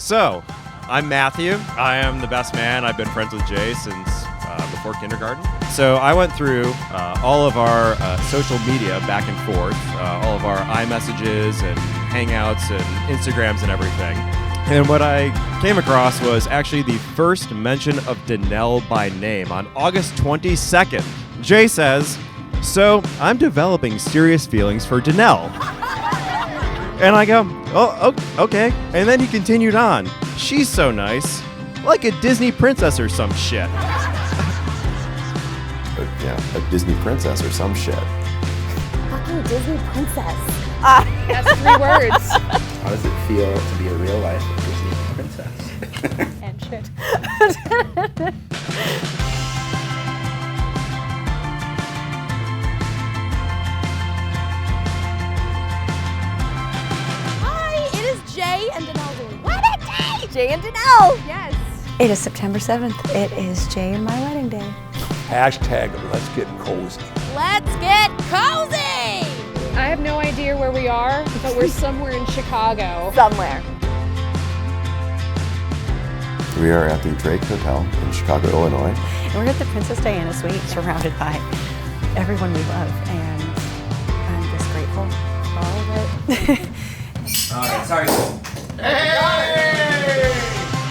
So, I'm Matthew. I am the best man. I've been friends with Jay since before kindergarten. So I went through all of our social media back and forth, all of our iMessages and Hangouts and Instagrams and everything. And what I came across was actually the first mention of Danelle by name on August 22nd. Jay says, "So I'm developing serious feelings for Danelle." And I go, "Oh, okay." And then he continued on. "She's so nice. Like a Disney princess or some shit." Yeah, a Disney princess or some shit. Fucking Disney princess. That's 3 words. How does it feel to be a real life Disney princess? And shit. Hi, it is Jay and Danelle's wedding day. Jay and Danelle. Yes. It is September 7th. It is Jay and my wedding day. Hashtag let's get cozy. Let's get cozy. I have no idea where we are, but we're somewhere in Chicago. Somewhere. We are at the Drake Hotel in Chicago, Illinois. And we're at the Princess Diana Suite, surrounded by everyone we love, and I'm just grateful for all of it. Alright, sorry.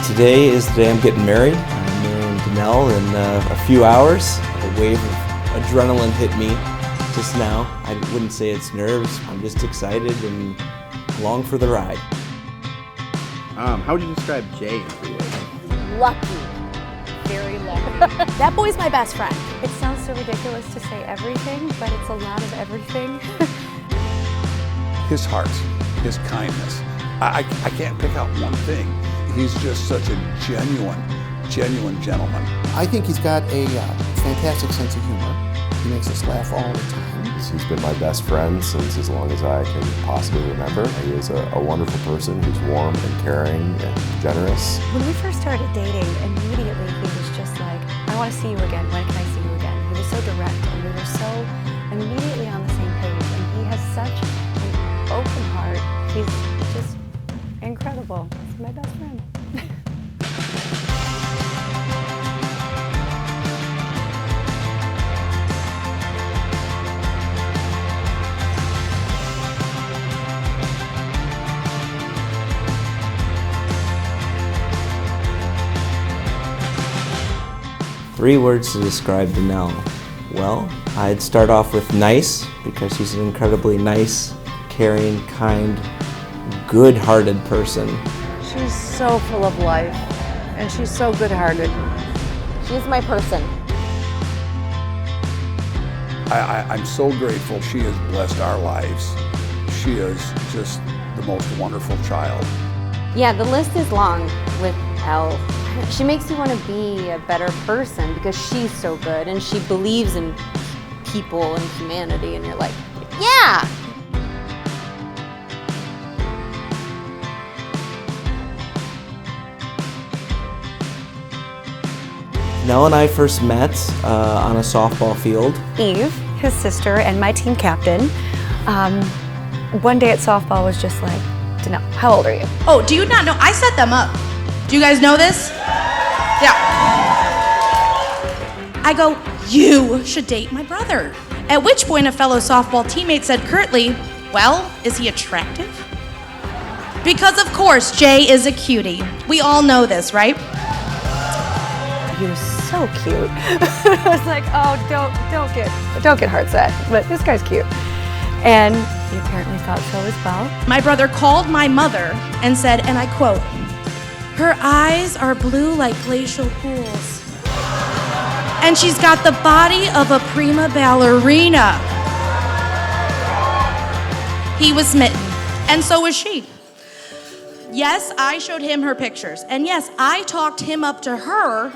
Today is the day I'm getting married. I'm marrying Danelle in a few hours. A wave of adrenaline hit me just now. I wouldn't say it's nerves. I'm just excited and along for the ride. How would you describe Jay in 3 words? Lucky. Very lucky. That boy's my best friend. It sounds so ridiculous to say everything, but it's a lot of everything. His heart, his kindness. I can't pick out one thing. He's just such a genuine gentleman. I think he's got a fantastic sense of humor. He makes us laugh all the time. He's been my best friend since as long as I can possibly remember. He is a wonderful person who's warm and caring and generous. When we first started dating, immediately he was just like, "I want to see you again. When can I see you again?" He was so direct, and we were so immediately on the same page. And he has such an open heart. He's just incredible. He's my best friend. 3 words to describe Danelle. Well, I'd start off with nice, because she's an incredibly nice, caring, kind, good-hearted person. She's so full of life, and she's so good-hearted. She's my person. I'm so grateful she has blessed our lives. She is just the most wonderful child. Yeah, the list is long with Elle. She makes you want to be a better person because she's so good and she believes in people and humanity, and you're like, yeah! Danelle and I first met on a softball field. Eve, his sister, and my team captain, one day at softball was just like, "Danelle, how old are you?" Oh, do you not know? I set them up. Do you guys know this? Yeah. I go, "You should date my brother." At which point a fellow softball teammate said curtly, "Well, is he attractive?" Because of course, Jay is a cutie. We all know this, right? He was so cute. I was like, "Oh, don't get heart set," but this guy's cute. And he apparently thought so as well. My brother called my mother and said, and I quote, "Her eyes are blue like glacial pools. And she's got the body of a prima ballerina." He was smitten, and so was she. Yes, I showed him her pictures, and yes, I talked him up to her,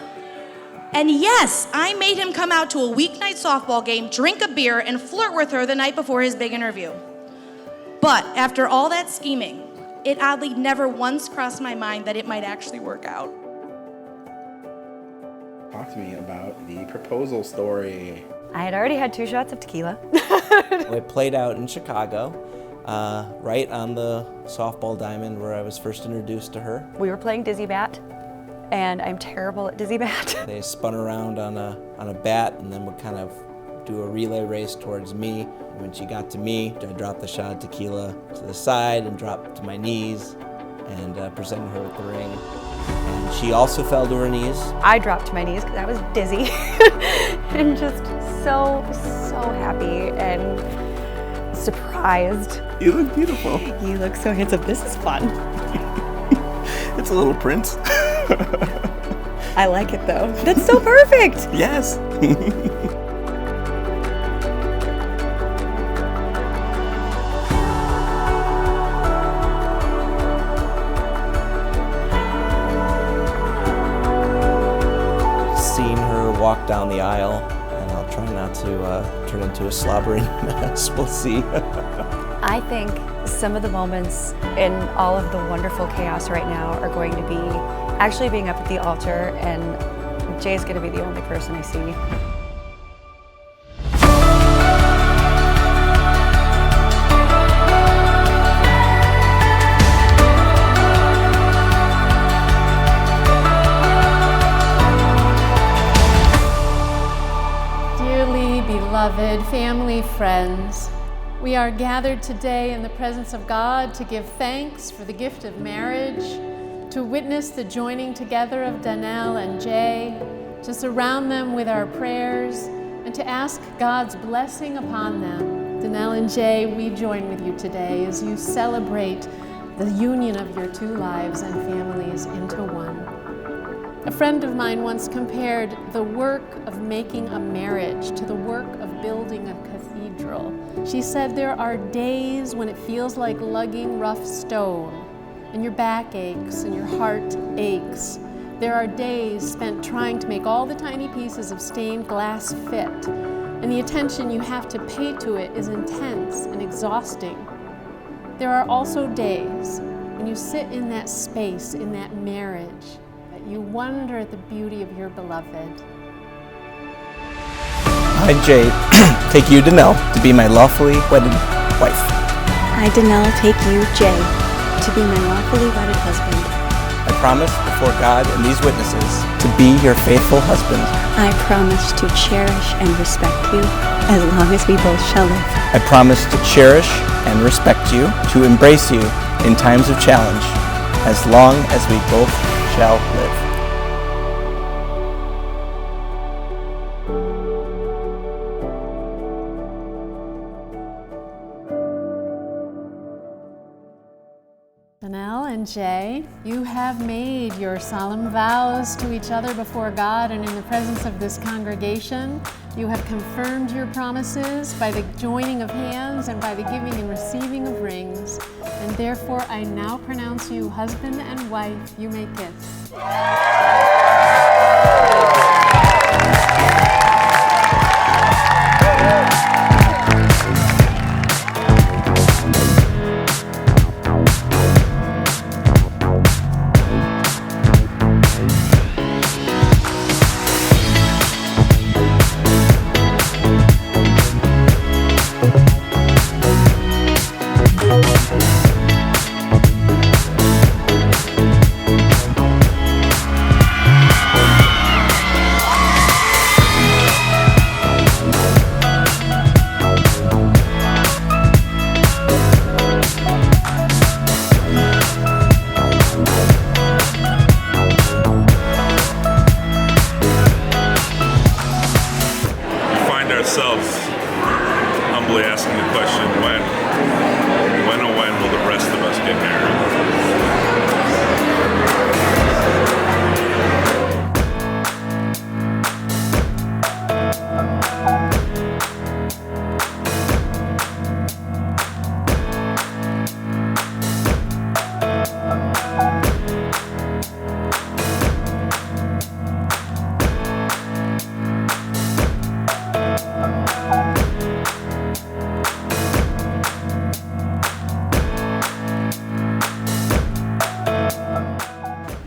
and yes, I made him come out to a weeknight softball game, drink a beer, and flirt with her the night before his big interview. But after all that scheming, it oddly never once crossed my mind that it might actually work out. Talk to me about the proposal story. I had already had 2 shots of tequila. It played out in Chicago. right on the softball diamond where I was first introduced to her. We were playing dizzy bat, and I'm terrible at dizzy bat. They spun around on a bat and then would kind of do a relay race towards me. When she got to me, I dropped the shot of tequila to the side and dropped to my knees and presented her with the ring. And she also fell to her knees. I dropped to my knees because I was dizzy and just so happy and surprised. You look beautiful. You look so handsome. This is fun. It's a little prince. I like it though. That's so perfect. Yes. Seeing her walk down the aisle, and I'll try not to turn into a slobbering mess. We'll see. I think some of the moments in all of the wonderful chaos right now are going to be actually being up at the altar, and Jay's going to be the only person I see. Dearly beloved family, friends, we are gathered today in the presence of God to give thanks for the gift of marriage, to witness the joining together of Danelle and Jay, to surround them with our prayers, and to ask God's blessing upon them. Danelle and Jay, we join with you today as you celebrate the union of your two lives and families into one. A friend of mine once compared the work of making a marriage to the work of building a cathedral. She said there are days when it feels like lugging rough stone, and your back aches and your heart aches. There are days spent trying to make all the tiny pieces of stained glass fit, and the attention you have to pay to it is intense and exhausting. There are also days when you sit in that space, in that marriage, that you wonder at the beauty of your beloved. I, Jay, take you, Danelle, to be my lawfully wedded wife. I, Danelle, take you, Jay, to be my lawfully wedded husband. I promise before God and these witnesses to be your faithful husband. I promise to cherish and respect you as long as we both shall live. I promise to cherish and respect you, to embrace you in times of challenge, as long as we both shall live. Danelle and Jay, you have made your solemn vows to each other before God and in the presence of this congregation. You have confirmed your promises by the joining of hands and by the giving and receiving of rings. And therefore, I now pronounce you husband and wife. You may kiss. Humbly asking the question, when will the rest of us get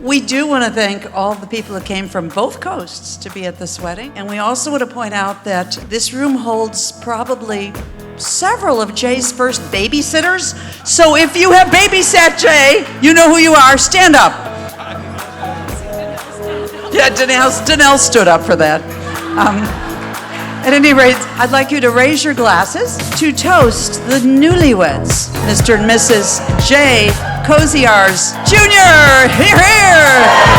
We do want to thank all the people that came from both coasts to be at this wedding. And we also want to point out that this room holds probably several of Jay's first babysitters. So if you have babysat Jay, you know who you are. Stand up. Yeah, Danelle stood up for that. At any rate, I'd like you to raise your glasses to toast the newlyweds, Mr. and Mrs. Jay Cesar Jr. Here, here!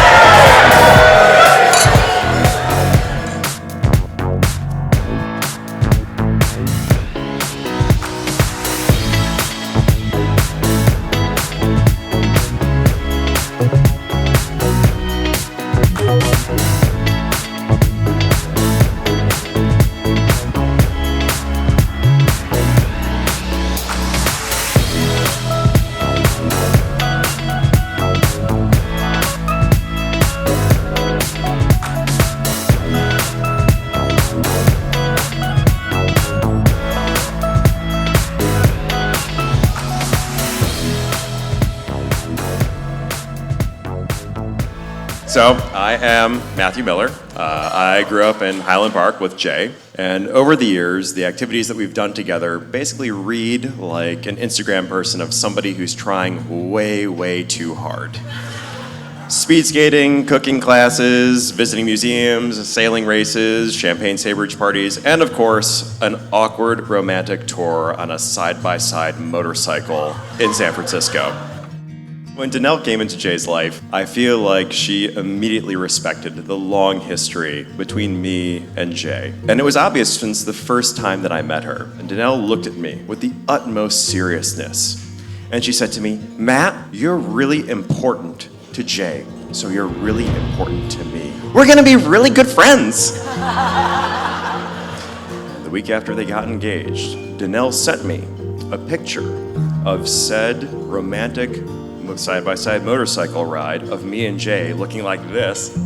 So, I am Matthew Miller. I grew up in Highland Park with Jay, and over the years, the activities that we've done together basically read like an Instagram person of somebody who's trying way, way too hard. Speed skating, cooking classes, visiting museums, sailing races, champagne saberage parties, and of course, an awkward romantic tour on a side-by-side motorcycle in San Francisco. When Danelle came into Jay's life, I feel like she immediately respected the long history between me and Jay. And it was obvious since the first time that I met her. And Danelle looked at me with the utmost seriousness. And she said to me, "Matt, you're really important to Jay, so you're really important to me. We're gonna be really good friends." The week after they got engaged, Danelle sent me a picture of said romantic side-by-side motorcycle ride of me and Jay looking like this,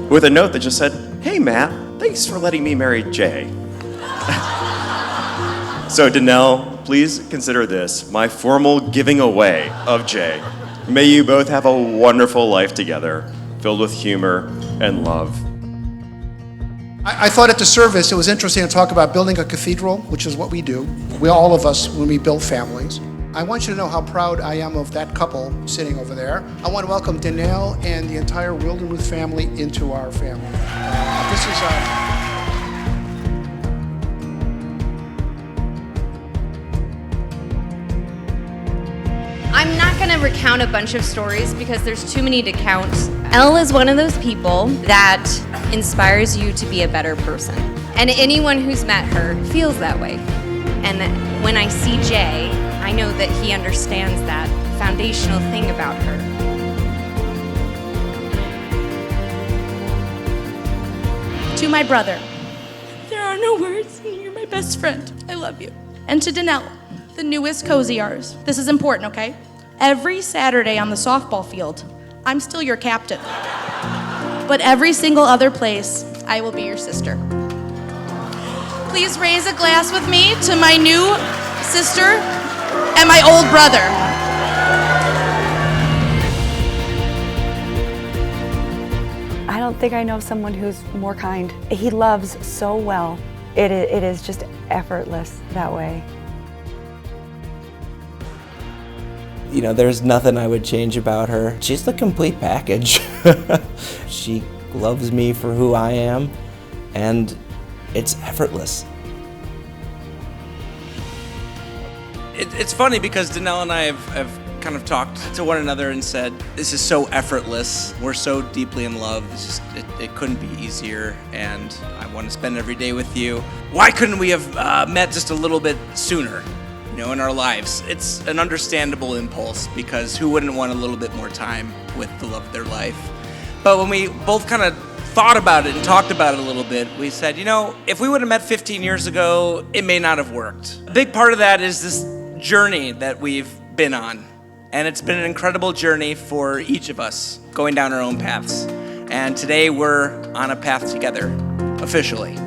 with a note that just said, "Hey Matt, thanks for letting me marry Jay." So Danelle, please consider this my formal giving away of Jay. May you both have a wonderful life together, filled with humor and love. I thought at the service it was interesting to talk about building a cathedral, which is what we do. All of us, when we build families. I want you to know how proud I am of that couple sitting over there. I want to welcome Danelle and the entire Wildermuth family into our family. This is I'm not gonna recount a bunch of stories because there's too many to count. Elle is one of those people that inspires you to be a better person. And anyone who's met her feels that way. And when I see Jay, I know that he understands that foundational thing about her. To my brother, there are no words, you're my best friend. I love you. And to Danelle, the newest Cesars. This is important, okay? Every Saturday on the softball field, I'm still your captain. But every single other place, I will be your sister. Please raise a glass with me to my new sister and my old brother. I don't think I know someone who's more kind. He loves so well. It is just effortless that way. You know, there's nothing I would change about her. She's the complete package. She loves me for who I am, and it's effortless. It's funny because Danelle and I have kind of talked to one another and said, this is so effortless. We're so deeply in love. It's just, it couldn't be easier, and I want to spend every day with you. Why couldn't we have met just a little bit sooner, you know, in our lives? It's an understandable impulse because who wouldn't want a little bit more time with the love of their life? But when we both kind of thought about it and talked about it a little bit, we said, you know, if we would have met 15 years ago, it may not have worked. A big part of that is this journey that we've been on. And it's been an incredible journey for each of us, going down our own paths. And today we're on a path together, officially.